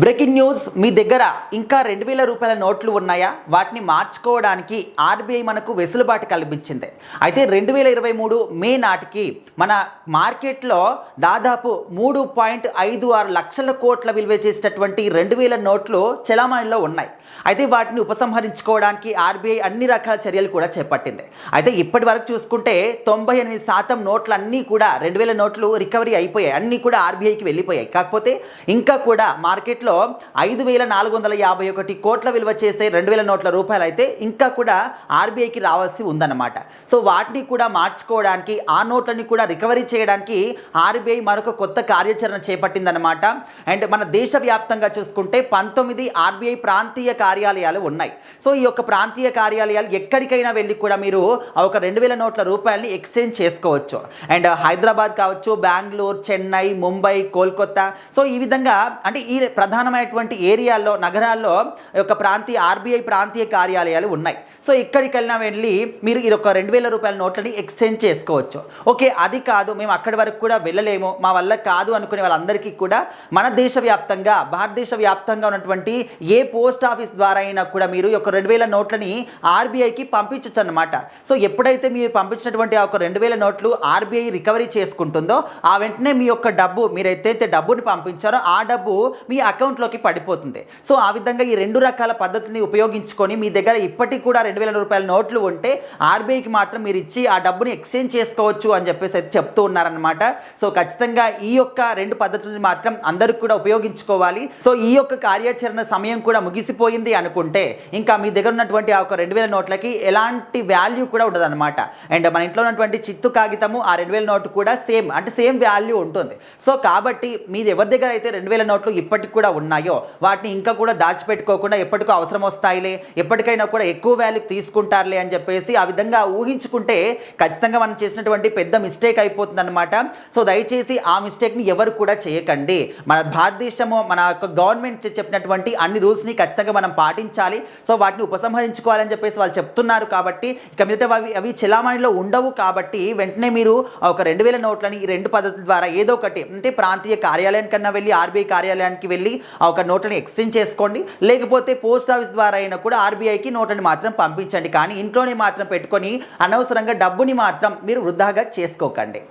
Breaking news మీ దగ్గర ఇంకా 2000 రూపాయల నోట్లు ఉన్నాయా? వాటిని మార్చుకోవడానికి ఆర్బీఐ మనకు వెసులుబాటు కల్పించింది. అయితే 2023 మే నాటికి మన మార్కెట్లో దాదాపు 3.56 లక్షల కోట్ల విలువ చేసేటటువంటి 2000 నోట్లు చలామణిలో ఉన్నాయి. అయితే వాటిని ఉపసంహరించుకోవడానికి ఆర్బీఐ అన్ని రకాల చర్యలు కూడా చేపట్టింది. అయితే ఇప్పటి వరకు చూసుకుంటే 98% నోట్లన్నీ కూడా 2000 నోట్లు రికవరీ అయిపోయాయి. అన్నీ కూడా ఆర్బీఐకి వెళ్ళిపోయాయి. కాకపోతే ఇంకా కూడా మార్కెట్లో 5,451 కోట్ల విలువ చేసే 2000 నోట్ల రూపాయలు అయితే ఇంకా కూడా ఆర్బీఐకి రావాల్సి ఉందన్నమాట. సో వాటిని కూడా మార్చుకోవడానికి, ఆ నోట్లని కూడా రికవరీ చేయడానికి ఆర్బీఐ మరొక కొత్త కార్యాచరణ చేపట్టిందన్నమాట. అండ్ మన దేశవ్యాప్తంగా చూసుకుంటే 19 ఆర్బీఐ ప్రాంతీయ కార్యాలయాలు ఉన్నాయి. సో ఈ యొక్క ప్రాంతీయ కార్యాలయాలు ఎక్కడికైనా వెళ్ళి కూడా మీరు ఒక 2000 నోట్ల రూపాయలని ఎక్స్చేంజ్ చేసుకోవచ్చు. అండ్ హైదరాబాద్ కావచ్చు, బెంగళూరు, చెన్నై, ముంబై, కోల్కతా, సో ఈ విధంగా అంటే ఈ ప్రధానమైనటువంటి ఏరియాల్లో, నగరాల్లో యొక్క ఆర్బీఐ ప్రాంతీయ కార్యాలయాలు ఉన్నాయి. సో ఇక్కడికి వెళ్ళినా వెళ్ళి మీరు ఈ యొక్క 2000 రూపాయల నోట్లని ఎక్స్చేంజ్ చేసుకోవచ్చు. ఓకే, అది కాదు, మేము అక్కడి వరకు కూడా వెళ్ళలేము, మా వల్ల కాదు అనుకునే వాళ్ళందరికీ కూడా మన దేశవ్యాప్తంగా, భారతదేశ వ్యాప్తంగా ఉన్నటువంటి ఏ పోస్ట్ ఆఫీస్ ద్వారా అయినా కూడా మీరు ఈ యొక్క 2000 నోట్లని ఆర్బీఐకి పంపించవచ్చు అన్నమాట. సో ఎప్పుడైతే మీరు పంపించినటువంటి ఆ ఒక 2000 నోట్లు ఆర్బీఐ రికవరీ చేసుకుంటుందో ఆ వెంటనే మీ యొక్క డబ్బు, మీరైతే డబ్బుని పంపించారో ఆ డబ్బు మీ అకౌంట్లోకి పడిపోతుంది. సో ఆ విధంగా ఈ రెండు రకాల పద్ధతిని ఉపయోగించుకొని మీ దగ్గర ఇప్పటికి కూడా 2000 రూపాయల నోట్లు ఉంటే ఆర్బీఐకి మాత్రం మీరు ఇచ్చి ఆ డబ్బుని ఎక్స్చేంజ్ చేసుకోవచ్చు అని చెప్పేసి అయితే చెప్తూ ఉన్నారనమాట. సో ఖచ్చితంగా ఈ యొక్క రెండు పద్ధతులను మాత్రం అందరికి కూడా ఉపయోగించుకోవాలి. సో ఈ యొక్క కార్యాచరణ సమయం కూడా ముగిసిపోయింది అనుకుంటే ఇంకా మీ దగ్గర ఉన్నటువంటి ఆ ఒక 2000 నోట్లకి ఎలాంటి వాల్యూ కూడా ఉండదు అనమాట. అండ్ మన ఇంట్లో ఉన్నటువంటి చిత్తు కాగితము, ఆ 2000 నోటు కూడా సేమ్ వాల్యూ ఉంటుంది. సో కాబట్టి మీది ఎవరి దగ్గర అయితే 2000 నోట్లు ఇప్పటికి కూడా ఉన్నాయో వాటిని ఇంకా కూడా దాచిపెట్టుకోకుండా ఎప్పటికో అవసరం వస్తాయిలే, ఎప్పటికైనా కూడా ఎక్కువ వాల్యూ తీసుకుంటారులే అని చెప్పేసి ఆ విధంగా ఊహించుకుంటే ఖచ్చితంగా మనం చేసినటువంటి పెద్ద మిస్టేక్ అయిపోతుంది అనమాట. సో దయచేసి ఆ మిస్టేక్ని ఎవరు కూడా చేయకండి. మన భారతదేశము, మన యొక్క గవర్నమెంట్ చెప్పినటువంటి అన్ని రూల్స్ని ఖచ్చితంగా మనం పాటించాలి. సో వాటిని ఉపసంహరించుకోవాలని చెప్పేసి వాళ్ళు చెప్తున్నారు. కాబట్టి ఇక మీదట అవి చలామణిలో ఉండవు. కాబట్టి వెంటనే మీరు ఒక 2000 నోట్లని ఈ రెండు పద్ధతుల ద్వారా ఏదో ఒకటి, అంటే ప్రాంతీయ కార్యాలయానికన్నా వెళ్ళి ఆర్బీఐ కార్యాలయానికి వెళ్ళి ఆ ఒక నోట్లని ఎక్స్చేంజ్ చేసుకోండి, లేకపోతే పోస్ట్ ఆఫీస్ ద్వారా అయినా కూడా ఆర్బీఐకి నోట్లని మాత్రం పంపించండి. కానీ ఇంట్లోనే మాత్రం పెట్టుకొని అనవసరంగా డబ్బుని మాత్రం మీరు వృధాగా చేసుకోకండి.